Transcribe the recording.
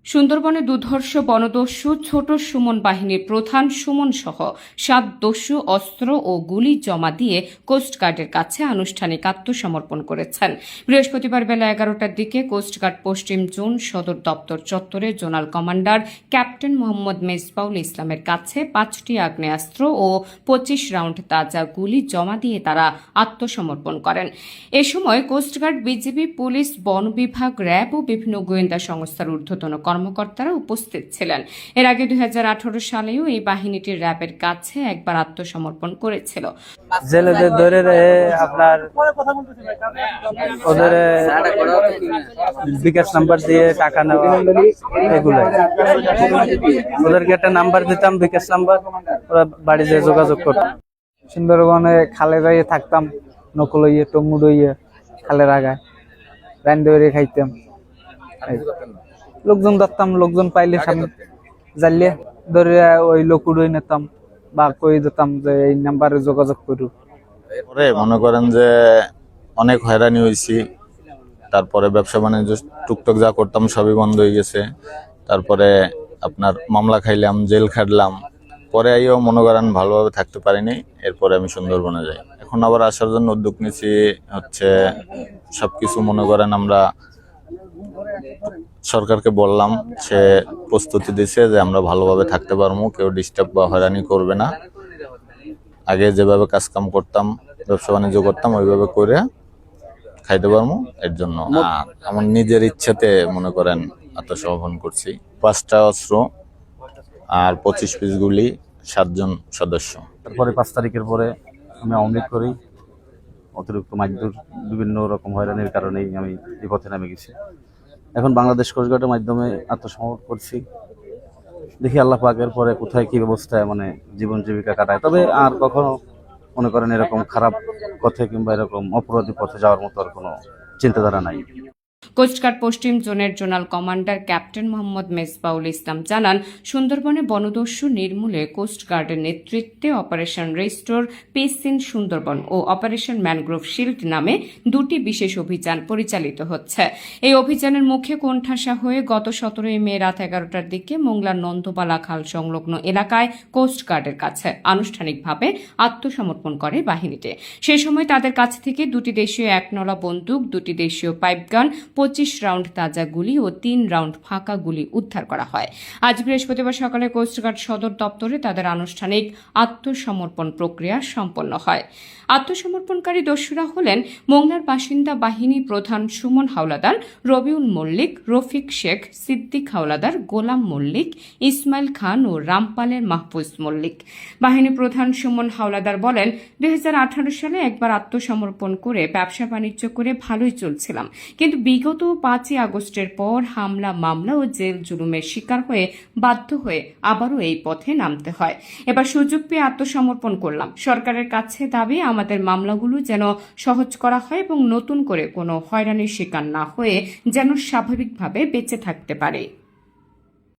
সুন্দরবনে দুর্ধর্ষ বনদস্যু ছোট সুমন বাহিনীর প্রধান সুমন সহ 7 দস্যু অস্ত্র ও গুলি জমা দিয়ে কোস্টগার্ডের কাছে আনুষ্ঠানিক আত্মসমর্পণ করেছেন। বৃহস্পতিবার বেলা 11টার দিকে কোস্টগার্ড পশ্চিম জোন সদর দপ্তর চত্বরে zonal commander captain Mohammad Mejbaul ইসলামের কাছে 5টি আগ্নেয়াস্ত্র ও 25 রাউন্ড তাজা গুলি জমা দিয়ে তারা আত্মসমর্পণ করেন। এ সময় কোস্টগার্ড, বিজিবি, পুলিশ, বন বিভাগ, র্যাব ও বিভিন্ন গোয়েন্দা সংস্থার ঊর্ধ্বতন কর্মকর্তারা উপস্থিত ছিলেন। এর আগে 2018 সালেও এই বাহিনীটি র্যাবের কাছে একবার আত্মসমর্পণ করেছিল। জেলেদের ধরে আপনার ওদের বিকাশ নাম্বার দিয়ে টাকা নেওয়া, এগুলো ওদেরকে একটা নাম্বার দিতাম, বিকাশ নাম্বার, ওরা বাড়ি যেয়ে যোগাযোগ করতাম। সুন্দরবনে খালে যাইয়ে থাকতাম, নকল হইয়ে টঙ্গুড হইয়ে খালের আগায় রান্না করে খাইতাম। লোকজন ধরতাম, লোকজন পাইলে সামনে জানলে ধরে ওই লোক উড়ে নিতাম বা কই দিতাম যে এই নাম্বারে যোগাযোগ করু। পরে মনে করেন যে অনেক হয়রানি হয়েছি। তারপরে ব্যবসা বাণিজ্য টুকটাক যা করতাম সবই বন্ধ হয়ে গেছে। তারপরে আপনার মামলা খাইলাম, জেল খাটলাম। পরে আইও মনে করেন ভালোভাবে থাকতে পারিনি। এরপরে আমি সুন্দরবনে যাই। এখন আবার আসার জন্য উদ্যোগ নিয়েছি, হচ্ছে সবকিছু মনে করেন আমরা সরকারকে বললাম, সে প্রস্তুতি দিচ্ছে যে আমরা ভালোভাবে থাকতে পারবো, কেউ ডিস্টার্ব বা হয়রানি করবে না। আগে যেভাবে কাজ কাম করতাম, ব্যবসা বাণিজ্য করতাম, ওইভাবে করে খাইতে পারবো। এর জন্য আমার নিজের ইচ্ছাতে মনে করেন আত্মসমর্পণ করছি। 5টা অস্ত্র আর 25 পিস গুলি, 7 জন সদস্য। তারপরে 5 তারিখের পরে আমি অমৃত করি। অতিরিক্ত মারধর, বিভিন্ন রকম হয়রানির কারণেই আমি এই পথে নামে গেছি। এখন বাংলাদেশ কোস্টগার্ডের মাধ্যমে আত্মসমর্পণ করছি। দেখি আল্লাহ পাকের পরে কোথায় কি ব্যবস্থায় মানে জীবন জীবিকা কাটায়। তবে আর কখনো মনে করেন এরকম খারাপ পথে কিংবা এরকম অপরাধী পথে যাওয়ার মতো আর কোনো চিন্তাধারা নাই। কোস্টগার্ড পশ্চিম জোনের zonal commander captain Mohammad Mezbaul Islam জানান, সুন্দরবনে বনদস্যু নির্মূলে কোস্টগার্ডের নেতৃত্বে operation restore peace in Sundarban ও অপারেশন ম্যানগ্রোভ শিল্ড নামে 2টি বিশেষ অভিযান পরিচালিত হচ্ছে। এই অভিযানের মুখে কোণঠাসা হয়ে গত 17 মে রাত 11টার দিকে মোংলার নন্দবালা খাল সংলগ্ন এলাকায় কোস্টগার্ডের কাছে আনুষ্ঠানিকভাবে আত্মসমর্পণ করে বাহিনীটি। সে সময় তাদের কাছ থেকে 2টি দেশীয় 1 নলা বন্দুক, 2টি দেশীয় পাইপগান, 25 রাউন্ড তাজা গুলি ও 3 রাউন্ড ফাঁকা গুলি উদ্ধার করা হয়। আজ বৃহস্পতিবার সকালে কোস্টগার্ড সদর দপ্তরে তাদের আনুষ্ঠানিক আত্মসমর্পণ প্রক্রিয়া সম্পন্ন হয়। আত্মসমর্পণকারী দস্যুরা হলেন মোংলার বাসিন্দা বাহিনী প্রধান সুমন হাওলাদার, রবিউল মল্লিক, রফিক শেখ, সিদ্দিক হাওলাদার, গোলাম মল্লিক, ইসমাইল খান ও রামপালের মাহফুজ মল্লিক। বাহিনী প্রধান সুমন হাওলাদার বলেন, 2018 সালে একবার আত্মসমর্পণ করে ব্যবসা বাণিজ্য করে ভালোই চলছিলাম, কিন্তু বিগত 5ই আগস্টের পর হামলা, মামলা ও জেল জুলুমের শিকার হয়ে বাধ্য হয়ে আবারও এই পথে নামতে হয়। এবার সুযোগ পেয়ে আত্মসমর্পণ করলাম। সরকারের কাছে দাবি আমাদের মামলাগুলো যেন সহজ করা হয় এবং নতুন করে কোনো হয়রানির শিকার না হয়ে যেন স্বাভাবিকভাবে বেঁচে থাকতে পারে।